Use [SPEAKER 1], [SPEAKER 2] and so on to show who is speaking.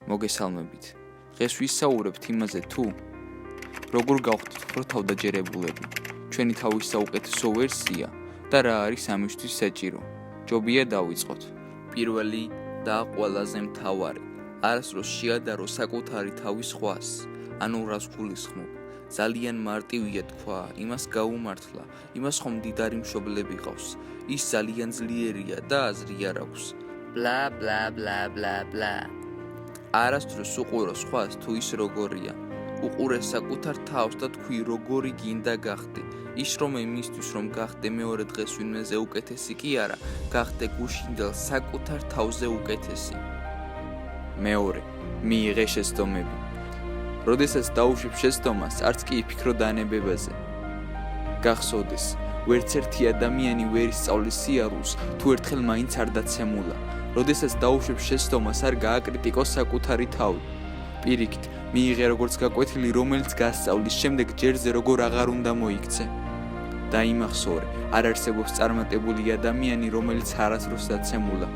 [SPEAKER 1] მოგესალმებით. დღეს ვისაუბრებთ იმაზე თუ როგორ გავხდით უფრო თავდაჯერებულები, ჩვენი თავის საუკეთესო ვერსია და რა არის ამისთვის საჭირო. ჯობია დავიწყოთ. პირველი და ყველაზე მთავარი, არასდროს შეადარო საკუთარი თავის ხვას, ანუ რას გულისხმობ. ძალიან მარტივია თქვა, იმას გაუმართლა, იმას ხომ მდიდარი მშობლები ყავს, ის ძალიან ძლიერია და აზრი არ აქვს. ბლა ბლა ბლა ბლა ბლა. არასდროს უყურო სხვას თუ ის როგორია. უყურე საკუთარ თავს და თქვი როგორი გინდა გახდე. ის რომ იმისთვის რომ გახდე მეორე დღეს ვინმეზე უკეთესი კი არა, გახდე გუშინდელ საკუთარ თავზე უკეთესი. მეორე, მიიღე შეცდომები. როდესაც დაუშვებ შეცდომას, არც კი იფიქრო დანებებაზე. გახსოვდეს, ვერც ერთი ადამიანი ვერ ისწავლის სიარულს, თუ ერთხელ მაინც არ დაცემულა. როდესაც დაუშვებ შეცდომას, არ გააკრიტიკო საკუთარი თავი. პირიქით, მიიღე როგორც გაკვეთილი, რომელიც გასწავლის შემდეგ ჯერზე როგორ აღარ უნდა მოიქცე. და იმახსოვრე, არ არსებობს წარმატებული ადამიანი, რომელიც არასდროს დაცემულა.